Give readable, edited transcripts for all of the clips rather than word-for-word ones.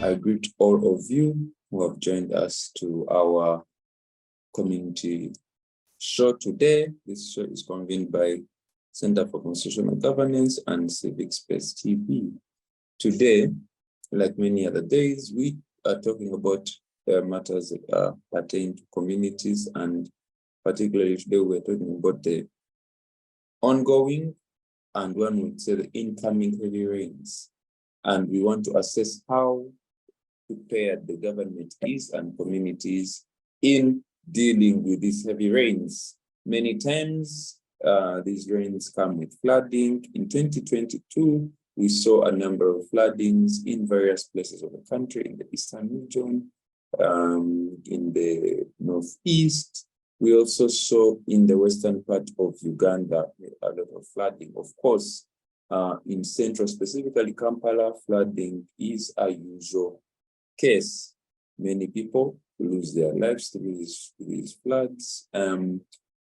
I greet all of you who have joined us to our community show today. This show is convened by Center for Constitutional Governance and Civic Space TV. Today, like many other days, we are talking about matters that pertain to communities, and particularly today we're talking about the ongoing and one would say the incoming heavy rains. And we want to assess how prepared the government is and communities in dealing with these heavy rains. Many times, these rains come with flooding. In 2022, we saw a number of floodings in various places of the country, in the eastern region, in the northeast. We also saw in the western part of Uganda a lot of flooding. Of course, in central, specifically Kampala, flooding is a usual case. Many people lose their lives through these floods.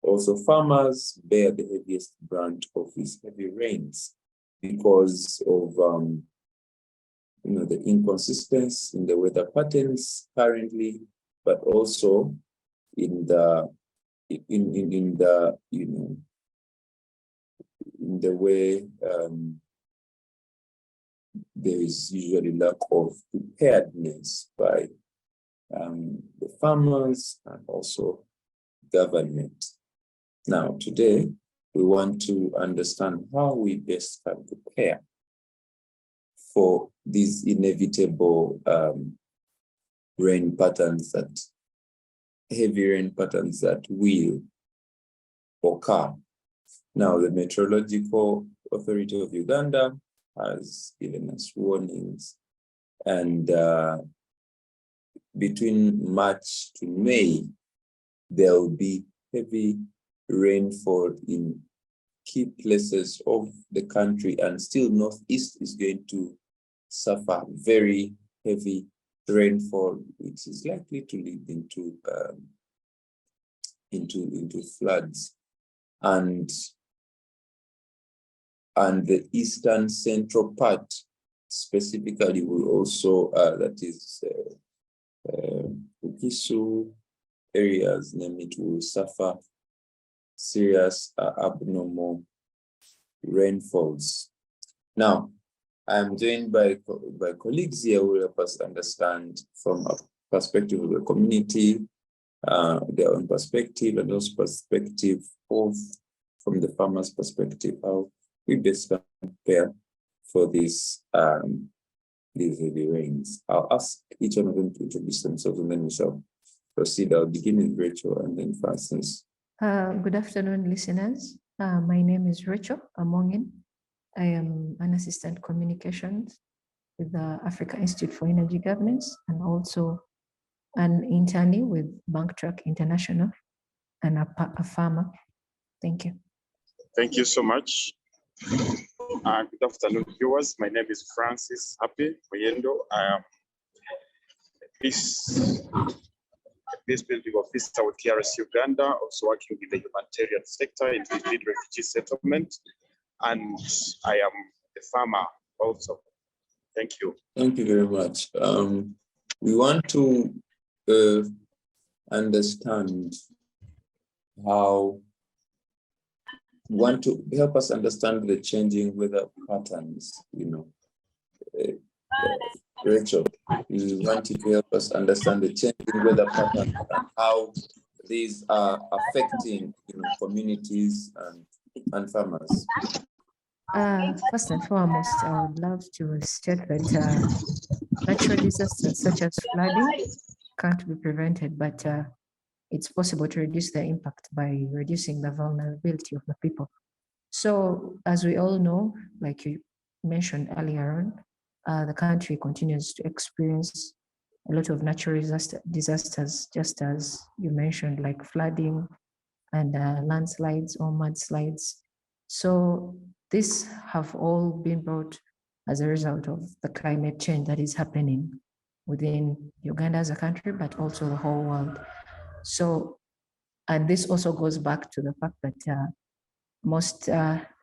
Also, farmers bear the heaviest brunt of these heavy rains because of the inconsistency in the weather patterns currently, but also in the way there is usually lack of preparedness by the farmers and also government. Now, today, we want to understand how we best can prepare for these inevitable heavy rain patterns that will occur. Now, the Meteorological Authority of Uganda has given us warnings, and between March to May, there will be heavy rainfall in key places of the country, and still Northeast is going to suffer very heavy rainfall, which is likely to lead into floods. And the eastern central part specifically will also, that is Kisu areas, name it, will suffer serious abnormal rainfalls. Now, I'm joined by colleagues here who will help us understand from a perspective of the community, their own perspective, and also perspective from the farmer's perspective, how we best prepare for these heavy rains. I'll ask each one of them to introduce themselves, and then we shall proceed. I'll begin with Rachel and then Francis. Good afternoon, listeners. My name is Rachael Amongin. I am an assistant communications with the Africa Institute for Energy Governance, and also an internee with Banktrack International, and a farmer. Thank you. Thank you so much. Good afternoon, viewers. My name is Francis Happy Mwirima. I am peace building officer with KRC-UGANDA, also working in the humanitarian sector in the refugee settlement, and I am a farmer also. Thank you. Thank you very much. We want to understand want to help us understand the changing weather patterns, Rachel, we want to help us understand the changing weather patterns and how these are affecting communities and farmers. First and foremost, I would love to state that natural disasters such as flooding can't be prevented, but it's possible to reduce the impact by reducing the vulnerability of the people. So, as we all know, like you mentioned earlier on, the country continues to experience a lot of natural disasters, just as you mentioned, like flooding and landslides or mudslides. So these have all been brought as a result of the climate change that is happening within Uganda as a country, but also the whole world. So, and this also goes back to the fact that most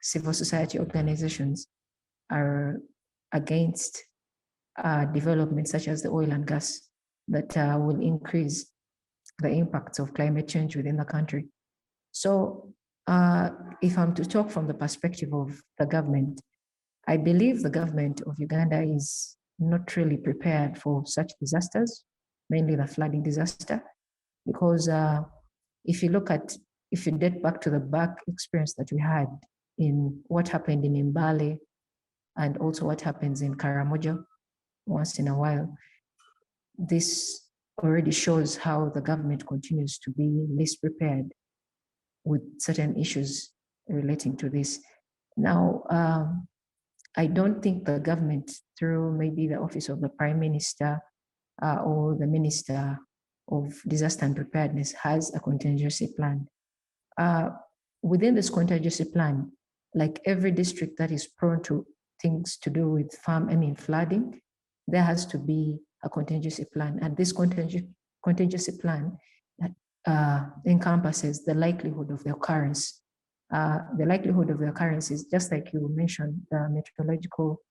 civil society organizations are against developments such as the oil and gas that will increase the impacts of climate change within the country. So if I'm to talk from the perspective of the government, I believe the government of Uganda is not really prepared for such disasters, mainly the flooding disaster, because if you date back to the back experience that we had in what happened in Mbale and also what happens in Karamoja once in a while, this already shows how the government continues to be least prepared with certain issues relating to this. Now, I don't think the government, through maybe the office of the Prime Minister or the Minister of Disaster and Preparedness, has a contingency plan. Within this contingency plan, like every district that is prone to things to do with flooding, there has to be a contingency plan. And this contingency plan encompasses the likelihood of the occurrence. The likelihood of the occurrence is just like you mentioned, the Meteorological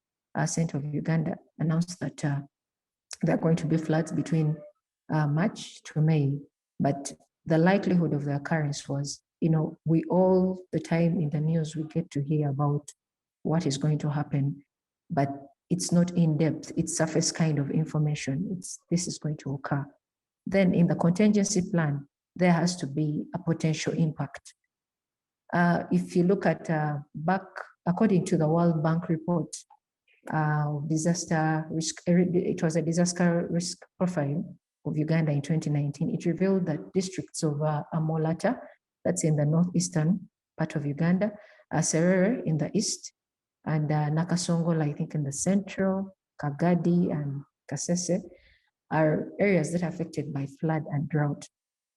Center of Uganda announced that there are going to be floods between March to May, but the likelihood of the occurrence was, we all the time in the news, we get to hear about what is going to happen, but it's not in depth, it's surface kind of information. This is going to occur. Then in the contingency plan, there has to be a potential impact. If you look at back, according to the World Bank report, disaster risk, it was a disaster risk profile of Uganda in 2019. It revealed that districts of Amolata, that's in the northeastern part of Uganda, Serere in the east, and Nakasongola, I think in the central, Kagadi and Kasese, are areas that are affected by flood and drought.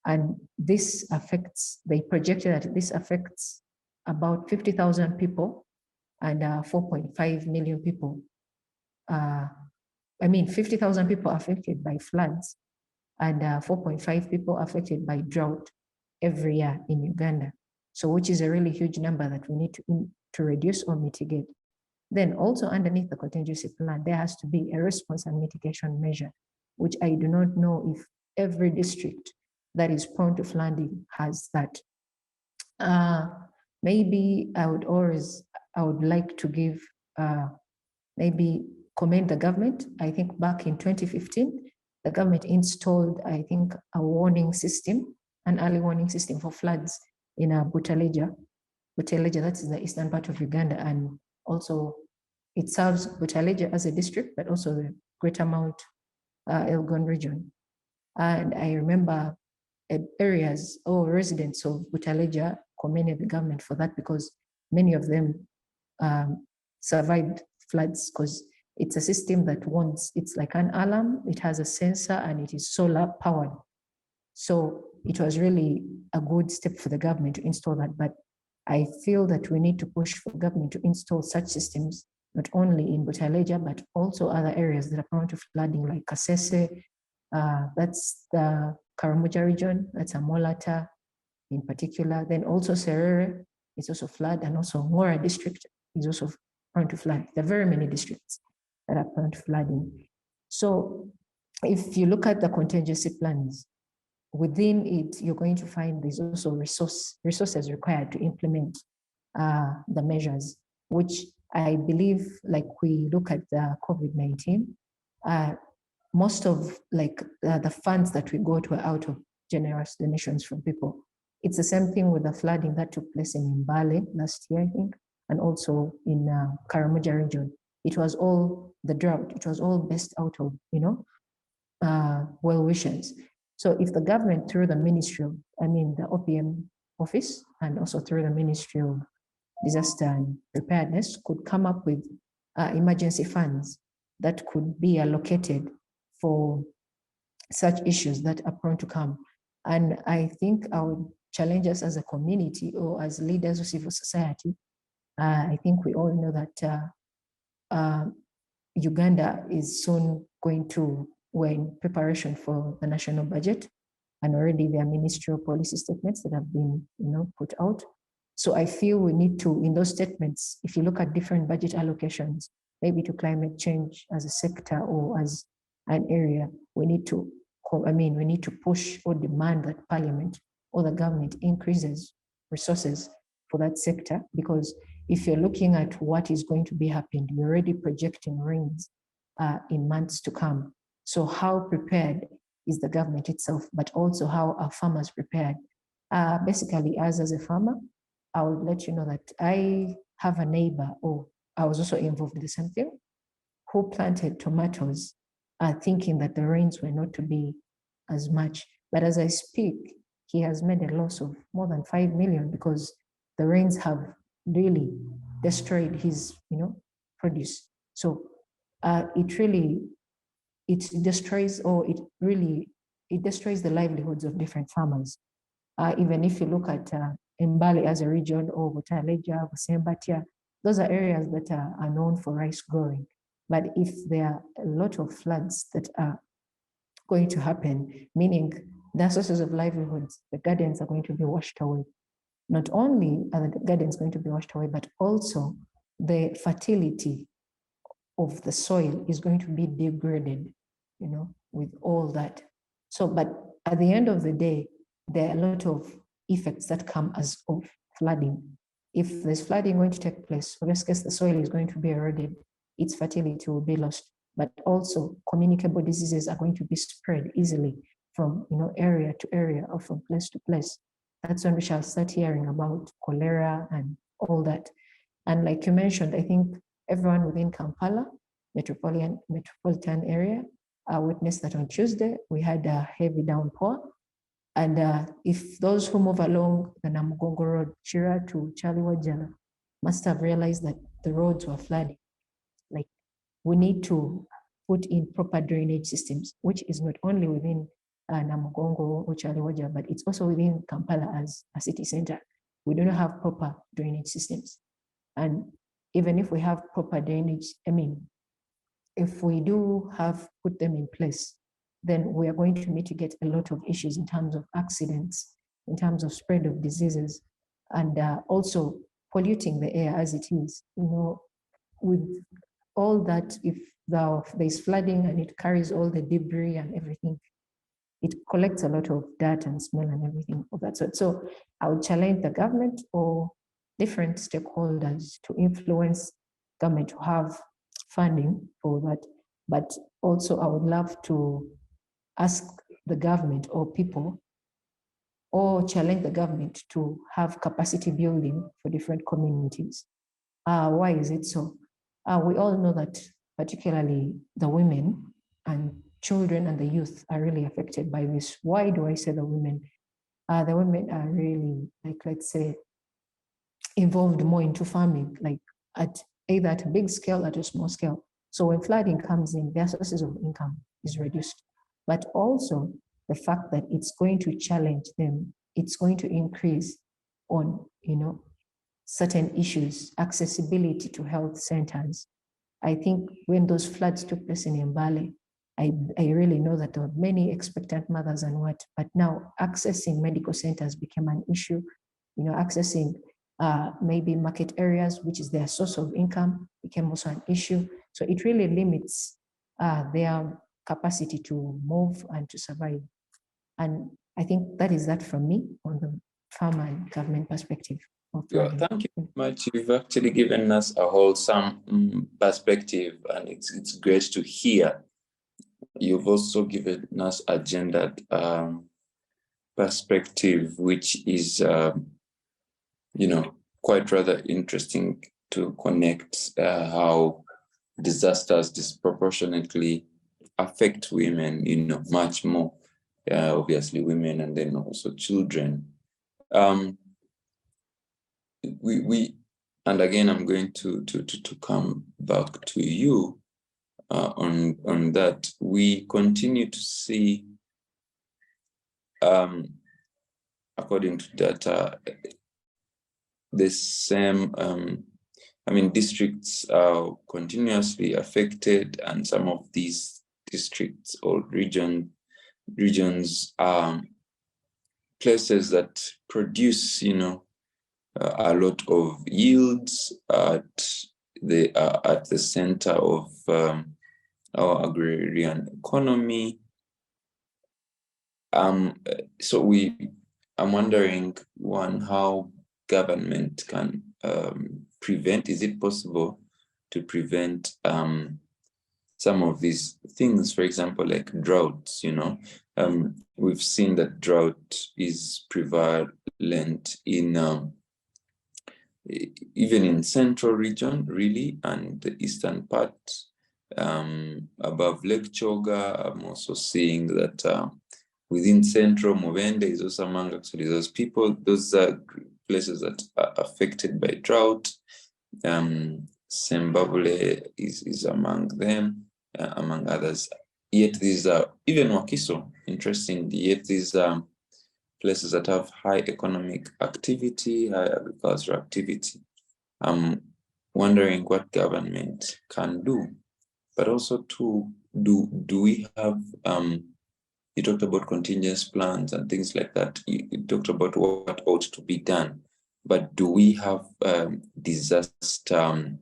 And this affects, they projected that this affects about 50,000 people and 4.5 million people. 50,000 people affected by floods and 4.5 people affected by drought every year in Uganda. So which is a really huge number that we need to reduce or mitigate. Then also underneath the contingency plan, there has to be a response and mitigation measure, which I do not know if every district that is prone to flooding has that. Maybe I would like to give, maybe commend the government. I think back in 2015, the government installed, I think, a warning system, an early warning system for floods in Butaleja. Butaleja, that's in the eastern part of Uganda, and also it serves Butaleja as a district, but also the Greater Mount Elgon region. And I remember areas or residents of Butaleja commended the government for that, because many of them survived floods, because it's a system that it's like an alarm, it has a sensor, and it is solar powered. So it was really a good step for the government to install that. But I feel that we need to push for government to install such systems, not only in Butaleja, but also other areas that are prone to flooding, like Kasese, that's the Karamoja region, that's Amolata in particular. Then also Serere is also flood, and also Ngora district is also prone to flood. There are very many districts that are prone to flooding. So if you look at the contingency plans, within it, you're going to find there's also resources required to implement the measures, which I believe, like we look at the COVID-19, most of the funds that we got were out of generous donations from people. It's the same thing with the flooding that took place in Mbale last year, I think, and also in Karamoja region. It was all the drought. It was all based out of, well wishes. So if the government through the ministry of, the OPM office, and also through the Ministry of Disaster and Preparedness, could come up with emergency funds that could be allocated for such issues that are prone to come. And I think I would challenge us as a community or as leaders of civil society. I think we all know that Uganda is soon going to, we're in preparation for the national budget, and already there are ministerial policy statements that have been put out. So I feel we need to, in those statements, if you look at different budget allocations, maybe to climate change as a sector or as an area, we need to, we need to push or demand that Parliament or the government increases resources for that sector, because if you're looking at what is going to be happening, you're already projecting rains in months to come. So how prepared is the government itself, but also how are farmers prepared? Basically, as a farmer, I would let you know that I have a neighbor, or I was also involved in the same thing, who planted tomatoes thinking that the rains were not to be as much. But as I speak, he has made a loss of more than 5 million because the rains have really destroyed his, produce. So it destroys the livelihoods of different farmers. Even if you look at Mbale as a region, or Butaleja, Busembatia, those are areas that are known for rice growing. But if there are a lot of floods that are going to happen, meaning the sources of livelihoods, the gardens are going to be washed away. Not only are the gardens going to be washed away, but also the fertility of the soil is going to be degraded, with all that. So, but at the end of the day, there are a lot of effects that come as of flooding. If there's flooding going to take place, in this case, the soil is going to be eroded, its fertility will be lost, but also communicable diseases are going to be spread easily from area to area or from place to place. That's when we shall start hearing about cholera and all that. And like you mentioned, I think everyone within Kampala metropolitan area witnessed that on Tuesday we had a heavy downpour. And if those who move along the Namugongo Road, Chira to Chaliwajala, must have realized that the roads were flooding. Like, we need to put in proper drainage systems, which is not only within Namugongo or Chaliwajala, but it's also within Kampala as a city center. We don't have proper drainage systems. And even if we have proper drainage, if we do have put them in place, then we are going to mitigate a lot of issues in terms of accidents, in terms of spread of diseases, and also polluting the air as it is. With all that, if there's flooding and it carries all the debris and everything, it collects a lot of dirt and smell and everything of that sort. So I would challenge the government or different stakeholders to influence government to have funding for that. But also I would love to ask the government or people, or challenge the government to have capacity building for different communities. Why is it so? We all know that particularly the women and children and the youth are really affected by this. Why do I say the women? The women are really, let's say, involved more into farming, like either at a big scale or at a small scale. So when flooding comes in, their sources of income is reduced. But also the fact that it's going to challenge them, it's going to increase on, certain issues, accessibility to health centers. I think when those floods took place in Mbale, I really know that there were many expectant mothers but now accessing medical centers became an issue, accessing maybe market areas, which is their source of income, became also an issue. So it really limits their capacity to move and to survive. And I think that is that from me on the farmer and government perspective. Yeah, thank you very much. You've actually given us a wholesome perspective, and it's great to hear. You've also given us a gendered perspective, which is, quite rather interesting to connect how disasters disproportionately affect women, much more, obviously women and then also children. And again, I'm going to come back to you on that. We continue to see, according to data, the same, districts are continuously affected, and some of these districts or regions are places that produce, a lot of yields at they are at the center of our agrarian economy. So I'm wondering, one, how government can prevent, is it possible to prevent some of these things, for example, like droughts, we've seen that drought is prevalent in even in central region, really, and the eastern part above Lake Choga. I'm also seeing that within central, Mubende is also among actually those people, those places that are affected by drought. Sembabule is among them, among others. Yet these are, even Wakiso, interesting, yet these are places that have high economic activity, high agricultural activity. I'm wondering what government can do, but also do we have, you talked about contingency plans and things like that. You talked about what ought to be done, but do we have disaster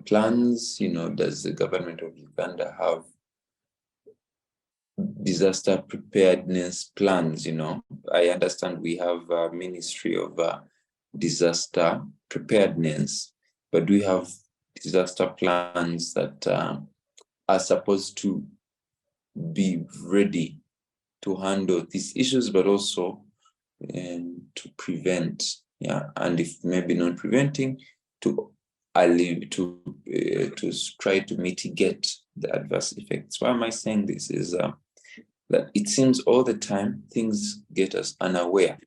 plans? Does the government of Uganda have disaster preparedness plans? I understand we have a Ministry of Disaster Preparedness, but do we have disaster plans that are supposed to be ready to handle these issues, but also to prevent, and if maybe not preventing, to try to mitigate the adverse effects? Why am I saying this? Is that it seems all the time things get us unaware.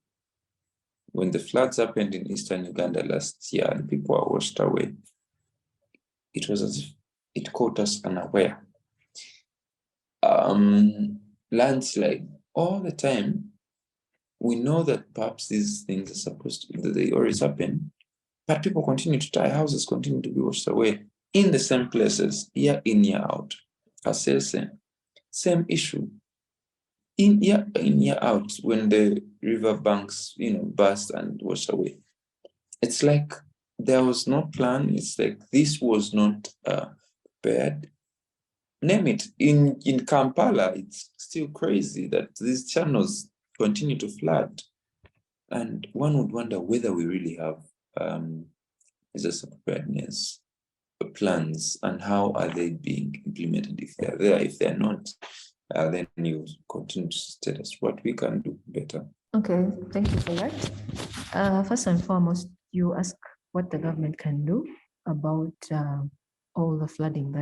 When the floods happened in eastern Uganda last year and people were washed away, it was as if it caught us unaware. Landslide, all the time, we know that perhaps these things are supposed to, they always happen, but people continue to die, houses continue to be washed away in the same places, year in, year out. I say same issue. In year out, when the river banks, burst and wash away. It's like there was no plan. It's like this was not prepared. Name it. In Kampala, it's still crazy that these channels continue to flood. And one would wonder whether we really have disaster preparedness plans, and how are they being implemented, if they're there. If they're not, then you continue to tell us what we can do better. Okay, thank you for that. First and foremost, you ask what the government can do about all the flooding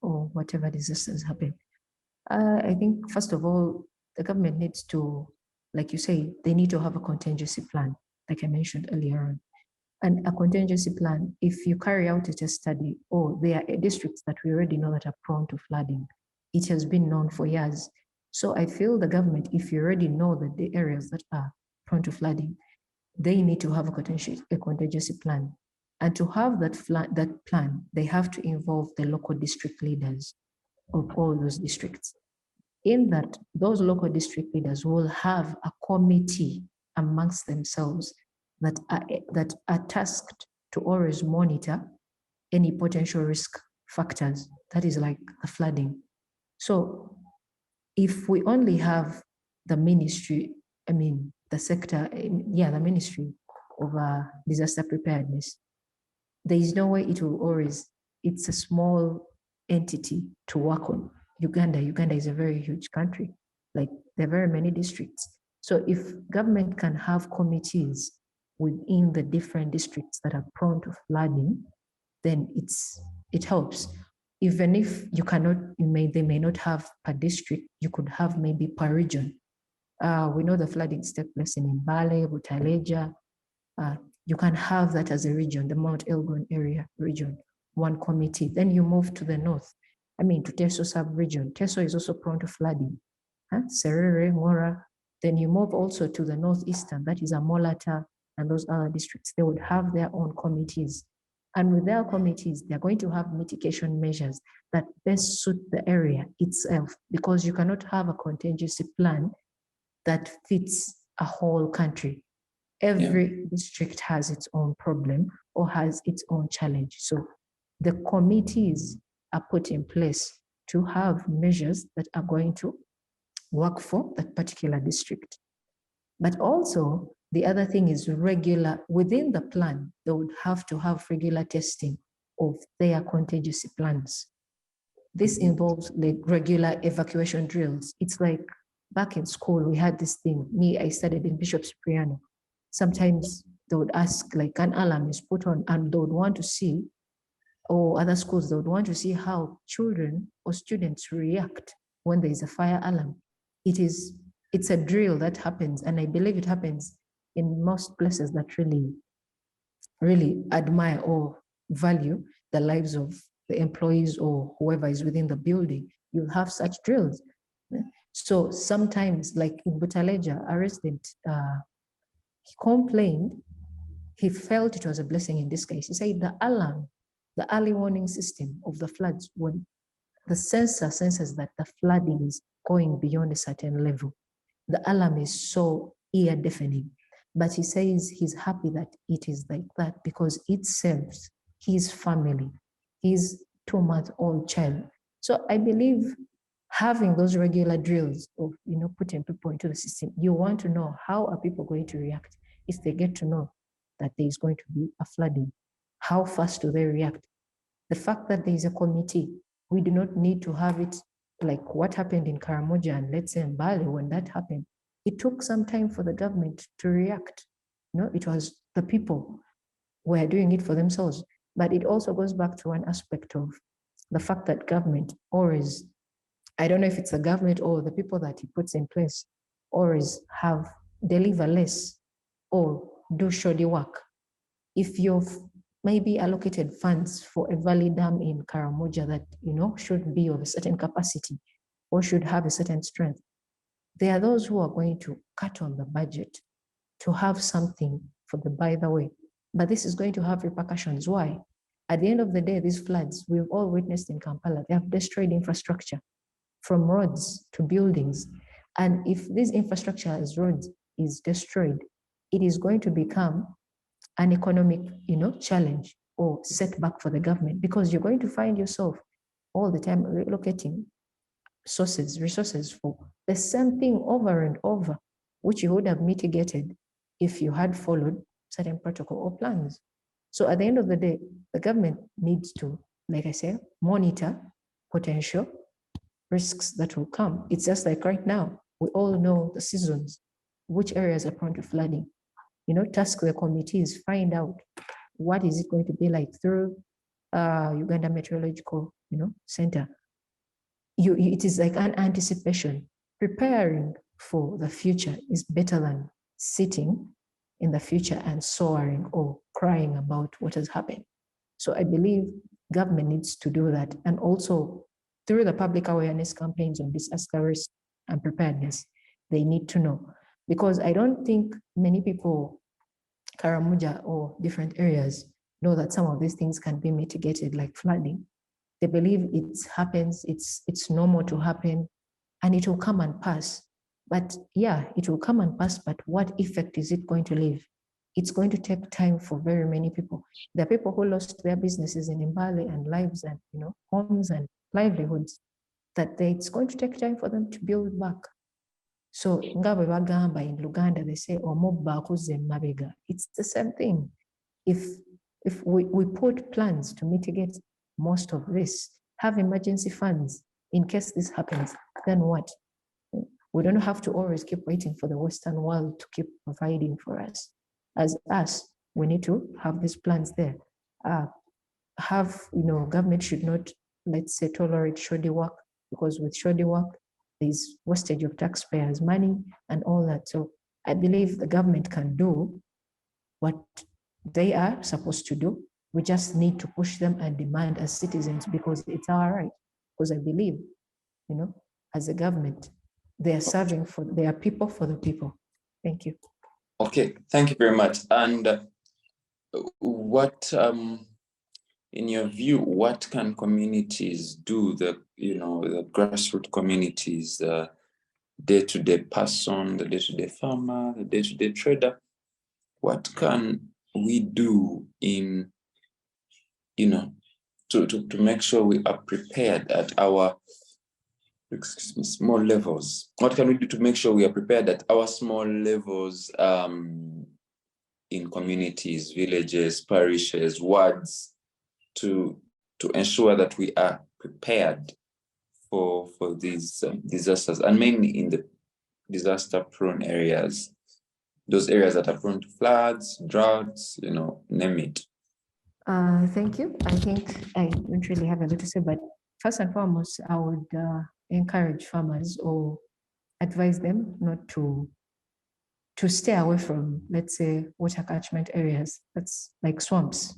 or whatever disasters happen. I think, first of all, the government needs to, like you say, they need to have a contingency plan, like I mentioned earlier on. And a contingency plan, if you carry out a test study, there are districts that we already know that are prone to flooding. It has been known for years. So I feel the government, if you already know that the areas that are prone to flooding, they need to have a contingency plan. And to have that plan, they have to involve the local district leaders of all those districts. In that, those local district leaders will have a committee amongst themselves that are tasked to always monitor any potential risk factors, that is like the flooding. So if we only have the ministry, the Ministry of Disaster Preparedness, there is no way it will always, it's a small entity to work on. Uganda is a very huge country. Like, there are very many districts. So if government can have committees within the different districts that are prone to flooding, then it helps. Even if you cannot, they may not have per district, you could have maybe per region. We know the floodings take place in Mbale, Butaleja. You can have that as a region, the Mount Elgon area region, one committee. Then you move to the north, to Teso sub-region. Teso is also prone to flooding. Serere, Ngora. Then you move also to the northeastern, that is Amolata and those other districts. They would have their own committees. And with their committees, they're going to have mitigation measures that best suit the area itself, because you cannot have a contingency plan that fits a whole country. Every district has its own problem or has its own challenge. So the committees are put in place to have measures that are going to work for that particular district. But also, the other thing is regular, within the plan, they would have to have regular testing of their contingency plans. This involves like regular evacuation drills. It's like back in school, we had this thing. I studied in Bishop Cipriano. Sometimes they would ask, like, an alarm is put on, and they would want to see, or other schools, they would want to see how children or students react when there is a fire alarm. It's a drill that happens, and I believe it happens in most places that really admire or value the lives of the employees or whoever is within the building. You'll have such drills. So sometimes, like in Butaleja, a resident, he complained, he felt it was a blessing in this case. He said the alarm, the early warning system of the floods, when the sensor senses that the flooding is going beyond a certain level, the alarm is so ear deafening. But he says he's happy that it is like that because it serves his family, his 2-month-old child. So I believe having those regular drills of, putting people into the system, you want to know how are people going to react if they get to know that there is going to be a flooding. How fast do they react? The fact that there is a committee, we do not need to have it like what happened in Karamoja and let's say in Mbale. When that happened, it took some time for the government to react. It was the people were doing it for themselves. But it also goes back to one aspect of the fact that government always, I don't know if it's the government or the people that he puts in place, always deliver less or do shoddy work. If you've maybe allocated funds for a valley dam in Karamoja that, should be of a certain capacity or should have a certain strength, there are those who are going to cut on the budget to have something for the by the way. But this is going to have repercussions. Why? At the end of the day, these floods, we've all witnessed in Kampala, they have destroyed infrastructure from roads to buildings. And if this infrastructure as roads is destroyed, it is going to become an economic, challenge or setback for the government, because you're going to find yourself all the time relocating resources for the same thing over and over, which you would have mitigated if you had followed certain protocol or plans. So at the end of the day, the government needs to, like I said, monitor potential risks that will come. It's just like right now, we all know the seasons, which areas are prone to flooding. Task the committees, find out what is it going to be like through Uganda Meteorological, Center. It is like an anticipation. Preparing for the future is better than sitting in the future and soaring or crying about what has happened. So I believe government needs to do that. And also through the public awareness campaigns on disaster risk and preparedness, they need to know. Because I don't think many people, Karamoja or different areas, know that some of these things can be mitigated, like flooding. They believe it happens, it's normal to happen, and it will come and pass. But yeah, it will come and pass, but what effect is it going to leave? It's going to take time for very many people. There are people who lost their businesses in Mbale and lives and homes and livelihoods, that it's going to take time for them to build back. So ngabe bagamba in Luganda, they say omubba akuze mabega. It's the same thing. If we put plans to mitigate most of this, have emergency funds in case this happens, then what? We don't have to always keep waiting for the Western world to keep providing for us. As us, we need to have these plans there. Government should not, let's say, tolerate shoddy work, because with shoddy work, there's wastage of taxpayers' money and all that. So I believe the government can do what they are supposed to do. We just need to push them and demand as citizens, because it's our right. Because I believe, as a government, they are serving for their people, for the people. Thank you. Okay, thank you very much. And what, in your view, what can communities do? The grassroots communities, the day-to-day person, the day-to-day farmer, the day-to-day trader. What can we do in, to make sure we are prepared at our small levels? What can we do to make sure we are prepared at our small levels in communities, villages, parishes, wards, to ensure that we are prepared for these disasters, and mainly in the disaster-prone areas, those areas that are prone to floods, droughts, name it. Thank you. I think I don't really have a lot to say, but first and foremost, I would encourage farmers or advise them not to stay away from, let's say, water catchment areas. That's like swamps.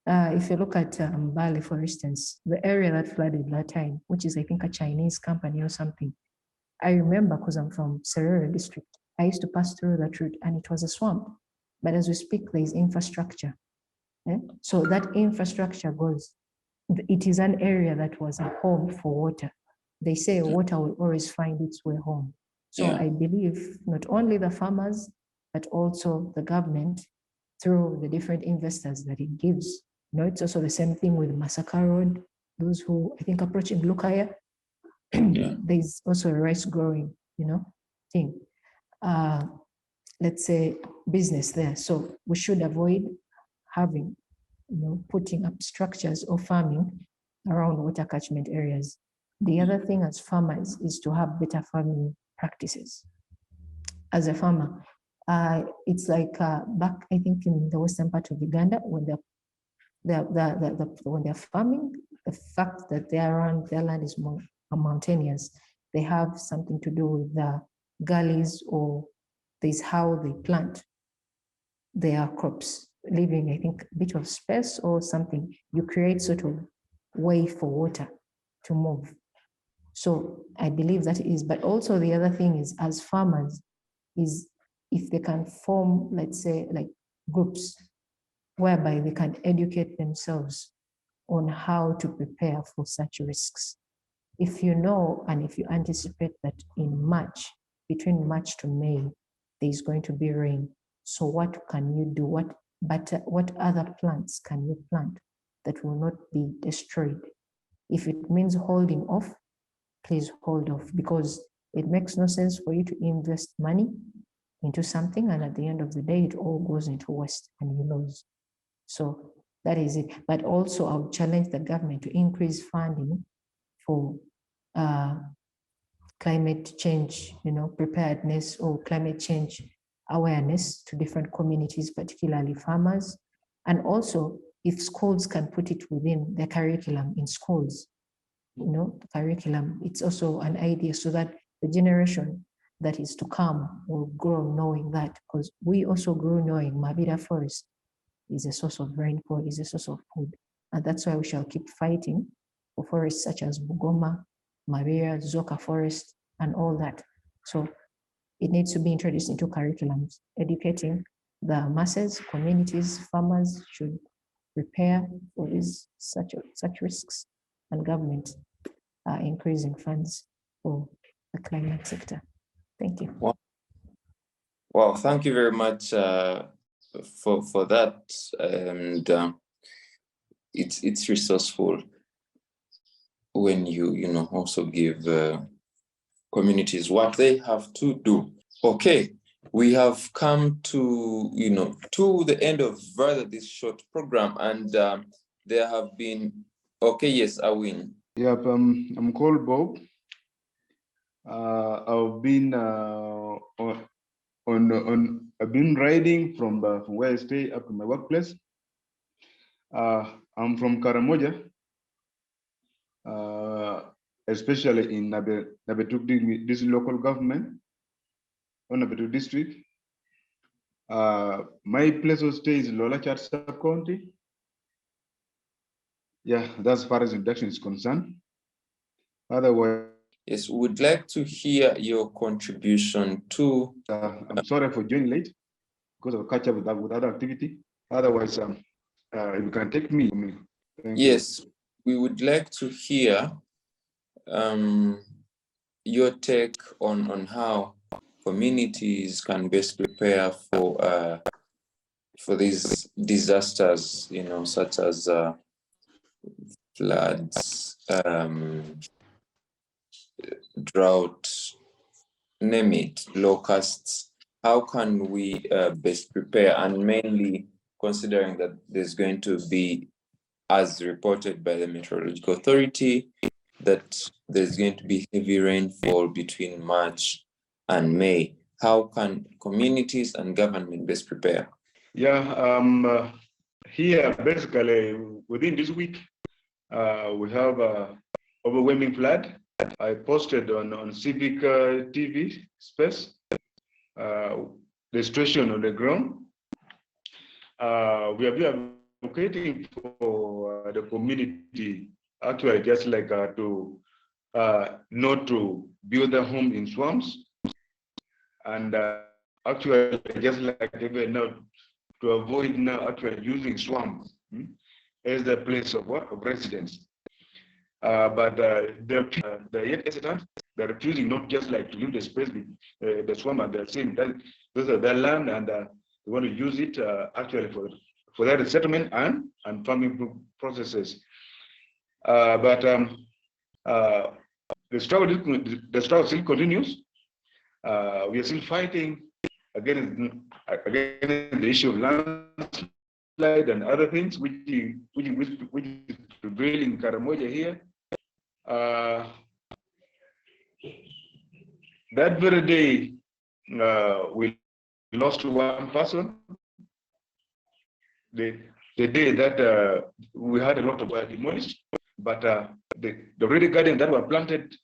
If you look at Bali, for instance, the area that flooded that time, which is I think a Chinese company or something. I remember because I'm from Serere district. I used to pass through that route and it was a swamp. But as we speak, there is infrastructure. So that infrastructure goes, it is an area that was a home for water. They say water will always find its way home. So I believe not only the farmers, but also the government through the different investors that it gives. It's also the same thing with Masaka Road, those who I think approaching Lukaya. There's also a rice growing, thing. Let's say business there. So we should avoid having, putting up structures or farming around water catchment areas. The other thing as farmers is to have better farming practices. As a farmer, it's like back, I think in the western part of Uganda, when they're farming, the fact that they're around their land is more mountainous, they have something to do with the gullies, or there's how they plant their crops, leaving, I think, a bit of space or something. You create sort of way for water to move. So I believe that is, but also the other thing is, as farmers, is if they can form, let's say, like groups whereby they can educate themselves on how to prepare for such risks. If you know, and if you anticipate that in March, between March to May, there's going to be rain. So what can you do? What other plants can you plant that will not be destroyed? If it means holding off, please hold off, because it makes no sense for you to invest money into something and at the end of the day, it all goes into waste and you lose. So that is it. But also I would challenge the government to increase funding for climate change, preparedness or climate change awareness to different communities, particularly farmers. And also if schools can put it within their curriculum in schools, curriculum, it's also an idea so that the generation that is to come will grow knowing that, because we also grew knowing Mabira forest is a source of rainfall, is a source of food. And that's why we shall keep fighting for forests such as Bugoma, Mabira, Zoka forest, and all that. So it needs to be introduced into curriculums, educating the masses, communities, farmers should prepare for these such risks, and government increasing funds for the climate sector. Thank you. Well, thank you very much for that, and it's resourceful when you also give communities what they have to do. Okay, we have come to to the end of rather this short program, and there have been yes, Awany. Yep, I'm called Bob. I've been I've been riding from where I stay up to my workplace. I'm from Karamoja, especially in Nabilatuk, this local government, or Nabilatuk district. My place of stay is Lolachat sub-county. Yeah, that's as far as introduction is concerned. Otherwise, yes, we would like to hear your contribution to. I'm sorry for joining late because of catch up with other activity. Otherwise, you can take me. Yes, we would like to hear your take on how communities can best prepare for these disasters, you know, such as floods, drought, name it, locusts. How can we best prepare, and mainly considering that there's going to be, as reported by the Meteorological Authority, that there's going to be heavy rainfall between March and May. How can communities and government best prepare? Yeah, here basically within this week, we have overwhelming flood. I posted on Civic TV space the situation on the ground. We are advocating for the community, actually, just like to not to build a home in swamps, and actually just like even now to avoid now actually using swamps as the place of what, of residence. But the yet hesitant, they're refusing not just like to leave the space, the swamp, and they're saying that those are their land, and they want to use it actually for that settlement and farming processes. But the struggle still continues. We are still fighting against the issue of landslide and other things, which is prevailing in Karamoja here. That very day, we lost one person. The day that we had a lot of were demolished, but the already gardens that were planted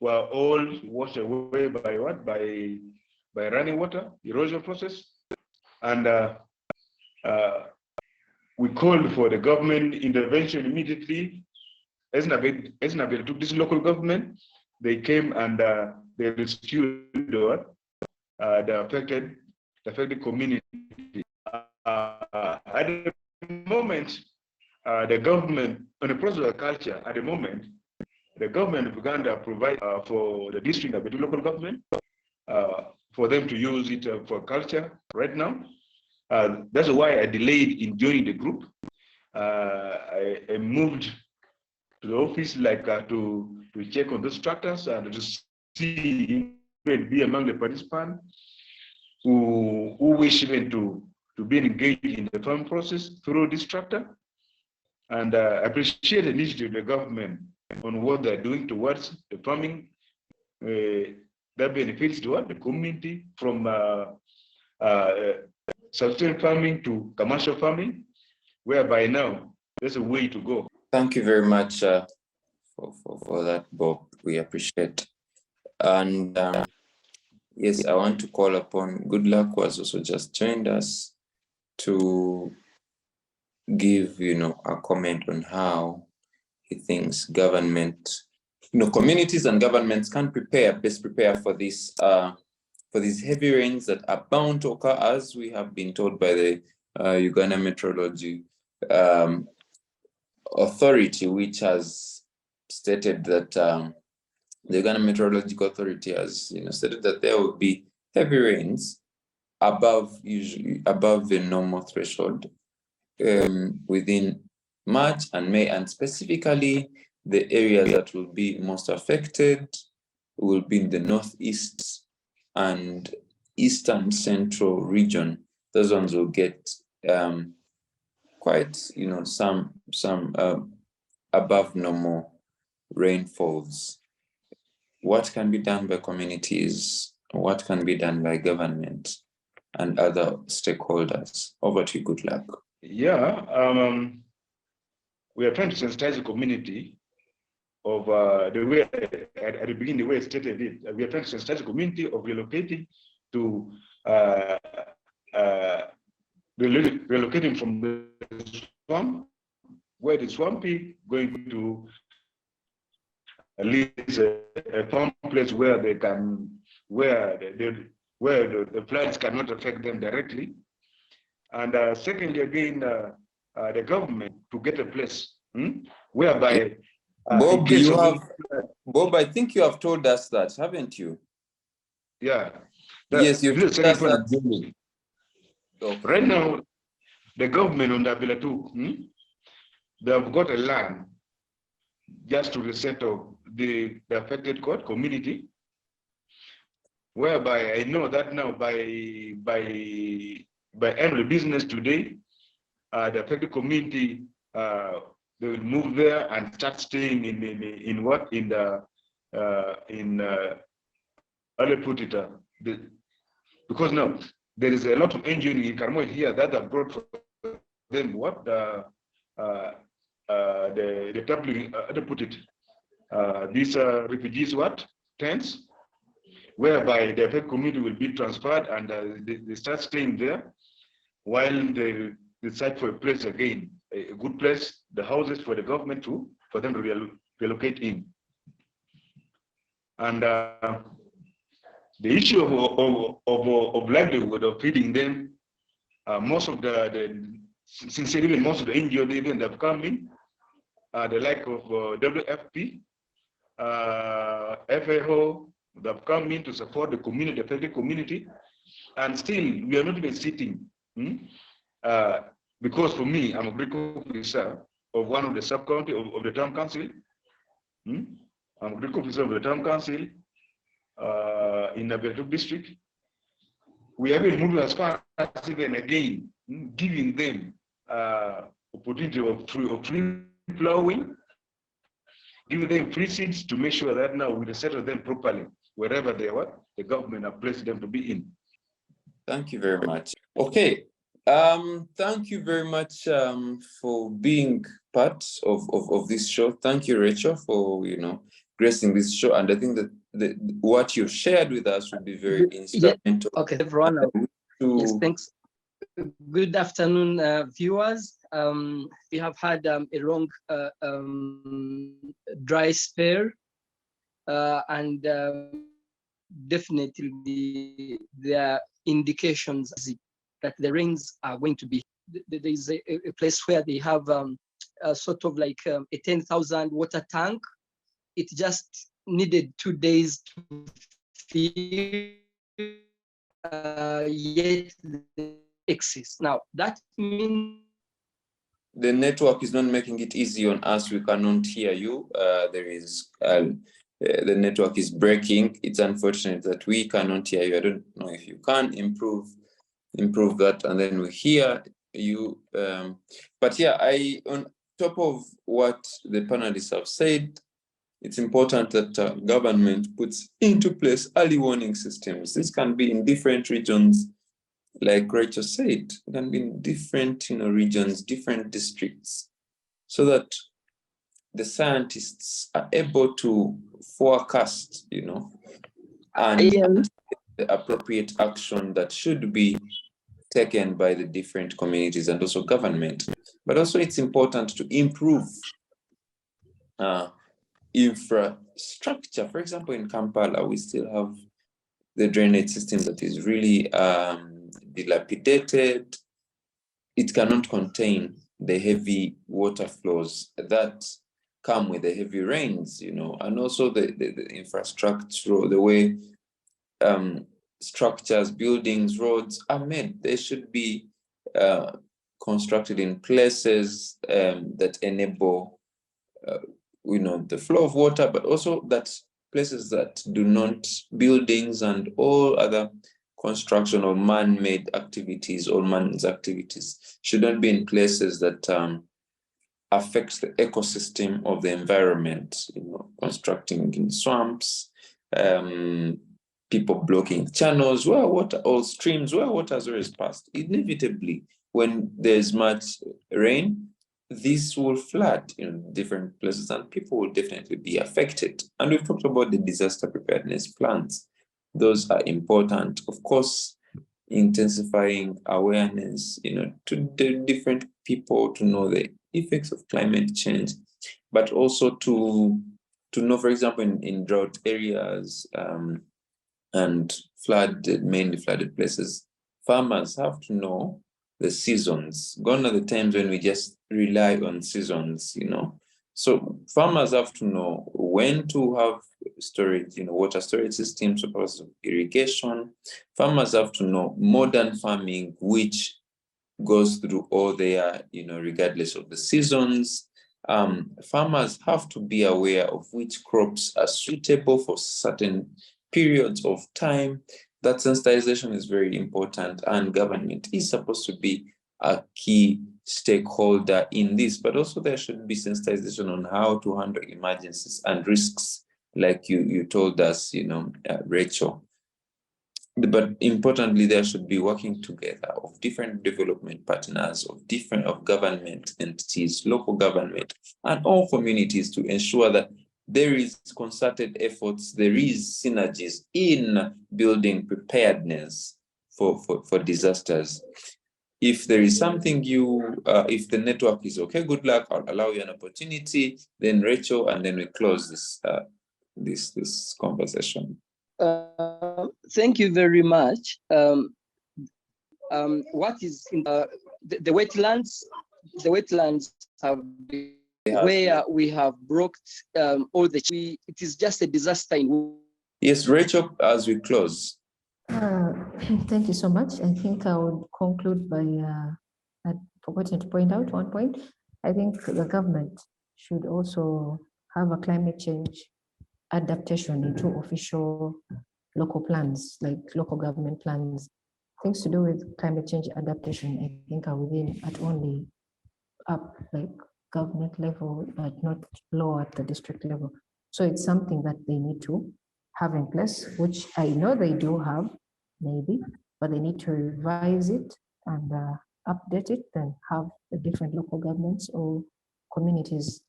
were all washed away by what? By running water, erosion process. And we called for the government intervention immediately. As Nabilatuk, this local government, they came and they rescued the affected community. At the moment, the government, on the process of culture, at the moment, the government of Uganda provide for the district of the local government for them to use it for culture right now. That's why I delayed in joining the group. I moved to the office like to check on those structures and to see, be among the participants who wish even to be engaged in the farm process through this structure. And I appreciate the initiative of the government on what they're doing towards the farming that benefits to the community, from sustainable farming to commercial farming, whereby now there's a way to go. Thank you very much for that, Bob. We appreciate. And yes, I want to call upon Goodluck, who has also just joined us, to give, you know, a comment on how he thinks government, you know, communities and governments can best prepare for this for these heavy rains that are bound to occur, as we have been told by the Uganda Meteorology Authority, which has stated that the Uganda Meteorological Authority has, you know, stated that there will be heavy rains usually above the normal threshold within March and May, and specifically the areas that will be most affected will be in the northeast and eastern central region. Those ones will get quite, you know, some above normal rainfalls. What can be done by communities? What can be done by government and other stakeholders? Over to you, Goodluck. Yeah, we are trying to sensitize the community of the way, at the beginning, the way I stated it. We are trying to sensitize the community of relocating to relocating from the swamp, where the swampy, going to at least a farm place where they can, where the floods cannot affect them directly. And secondly, again, the government to get a place whereby Bob, Bob, I think you have told us that, haven't you? Yeah. Yes, you've told us that. Okay. Right now, the government on Nabilatuk, they have got a land just to resettle the affected community, whereby I know that now by end of the business today, the affected community they will move there and start staying in how do I put it? Because now there is a lot of NGOs in Karmo here that have brought for them what the public, how to put it, these refugees tents, whereby the affected community will be transferred and they start staying there while they decide for a place again, a good place, the houses for the government for them to relocate in. And the issue of livelihood, of feeding them, most of sincerely, most of the NGOs even that have come in, the like of WFP, FAO, that have come in to support the community, the affected community, and still we are not even sitting. Because for me, I'm a Greek officer of one of the sub-county of the town council. I'm a Greek officer of the town council in Nabilatuk district. We have been moving as far as even again giving them opportunity of free plowing, giving them free seeds to make sure that now we settle them properly wherever they are, the government have placed them to be in. Thank you very much. Okay. Thank you very much for being part of this show. Thank you, Rachel, for gracing this show. And I think that what you shared with us will be very instrumental. Yeah. Okay, everyone. Yes, thanks. Good afternoon, viewers. We have had a long dry spell, and definitely there are indications that the rains are going to be. There is a place where they have a sort of like a 10,000 water tank. It just needed 2 days to fill, yet exists. Now, that means the network is not making it easy on us. We cannot hear you. The network is breaking. It's unfortunate that we cannot hear you. I don't know if you can improve that, and then we hear you. But yeah, on top of what the panelists have said, it's important that government puts into place early warning systems. This can be in different regions, like Rachel said, it can be in different regions, different districts, so that the scientists are able to forecast, and the appropriate action that should be taken by the different communities and also government. But also it's important to improve infrastructure. For example, in Kampala, we still have the drainage system that is really dilapidated. It cannot contain the heavy water flows that come with the heavy rains, and also the infrastructure, the way structures, buildings, roads are made. They should be constructed in places that enable the flow of water, but also that places that do not, buildings and all other construction or man-made activities or man's activities should not be in places that affects the ecosystem of the environment, constructing in swamps, people blocking channels where water, or streams where water has always passed. Inevitably, when there's much rain, this will flood in different places and people will definitely be affected. And we've talked about the disaster preparedness plans. Those are important. Of course, intensifying awareness, to the different people to know the effects of climate change, but also to know, for example, in drought areas and mainly flooded places, farmers have to know the seasons. Gone are the times when we just rely on seasons, So farmers have to know when to have storage, water storage systems, purpose of irrigation. Farmers have to know modern farming, which goes through all their, regardless of the seasons. Farmers have to be aware of which crops are suitable for certain periods of time. That sensitization is very important, and government is supposed to be a key stakeholder in this, but also there should be sensitization on how to handle emergencies and risks, like you told us, Rachel. But importantly, there should be working together of different development partners, of government entities, local government, and all communities to ensure that there is concerted efforts, there is synergies in building preparedness for disasters. If there is something if the network is okay, good luck. I'll allow you an opportunity. Then Rachel, and then we close this conversation. Thank you very much. What is in the wetlands? The wetlands have been where we have broke all the. It is just a disaster in. Yes, Rachel, as we close. Thank you so much. I think I would conclude by I'd forgotten to point out one point. I think the government should also have a climate change adaptation into official local plans, like local government plans. Things to do with climate change adaptation, I think, are within at only up like government level, but not low at the district level. So it's something that they need to have in place, which I know they do have, maybe, but they need to revise it and update it, and have the different local governments or communities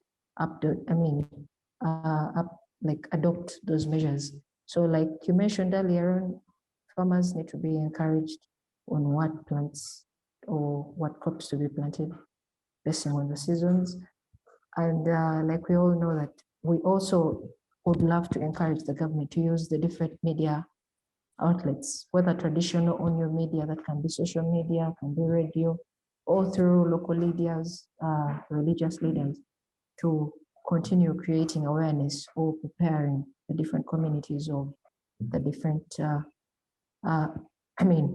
adopt those measures. So like you mentioned earlier on, farmers need to be encouraged on what plants or what crops to be planted based on the seasons. And like we all know that we also would love to encourage the government to use the different media outlets, whether traditional or new media, that can be social media, can be radio, or through local leaders, religious leaders, to continue creating awareness or preparing the different communities of the different,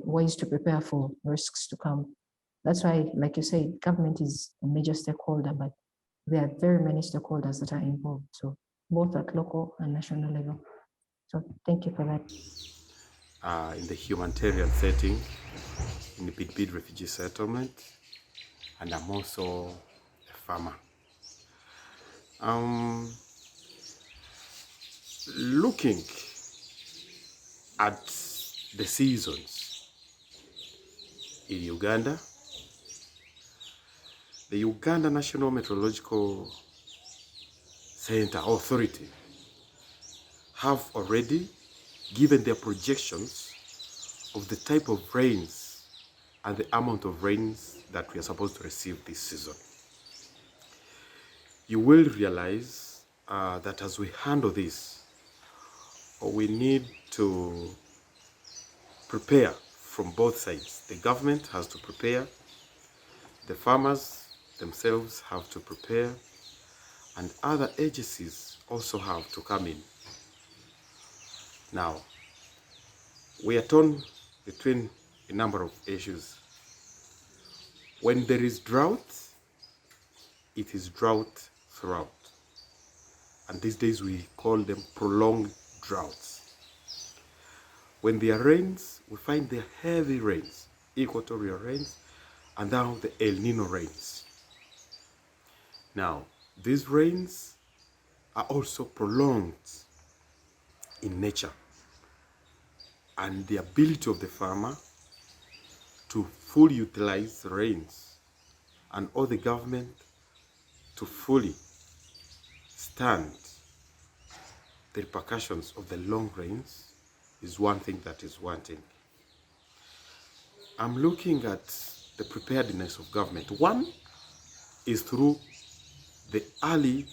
ways to prepare for risks to come. That's why, like you say, government is a major stakeholder, but there are very many stakeholders that are involved. So both at local and national level. So thank you for that. In the humanitarian setting, in the Bid refugee settlement, and I'm also a farmer. Looking at the seasons in Uganda, the Uganda National Meteorological Center Authority have already given their projections of the type of rains and the amount of rains that we are supposed to receive this season. You will realize that as we handle this, we need to prepare from both sides. The government has to prepare, the farmers themselves have to prepare, and other agencies also have to come in. Now, we are torn between a number of issues. When there is drought, it is drought throughout. And these days we call them prolonged droughts. When there are rains, we find the heavy rains, equatorial rains, and now the El Nino rains. Now, these rains are also prolonged in nature, and the ability of the farmer to fully utilize the rains and all the government to fully stand the repercussions of the long rains is one thing that is wanting. I'm looking at the preparedness of government. One is through the early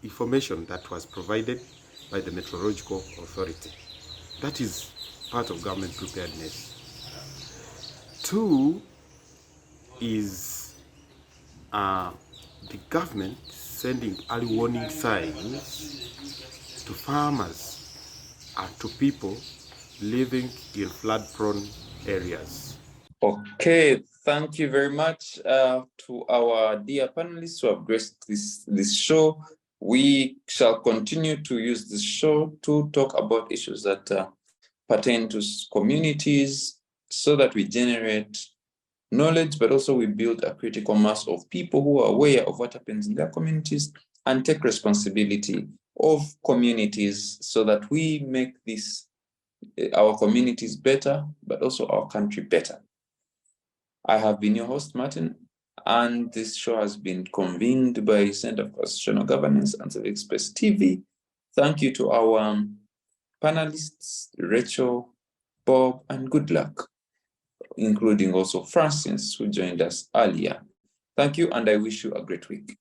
information that was provided by the Meteorological Authority. That is part of government preparedness. Two is the government sending early warning signs to farmers and to people living in flood-prone areas. Okay, thank you very much to our dear panelists who have graced this show. We shall continue to use this show to talk about issues that pertain to communities so that we generate knowledge, but also we build a critical mass of people who are aware of what happens in their communities and take responsibility of communities so that we make our communities better, but also our country better. I have been your host, Martin, and this show has been convened by Center for Constitutional Governance and Civic Space TV. Thank you to our panelists, Rachael, Bob, and good luck, including also Francis, who joined us earlier. Thank you, and I wish you a great week.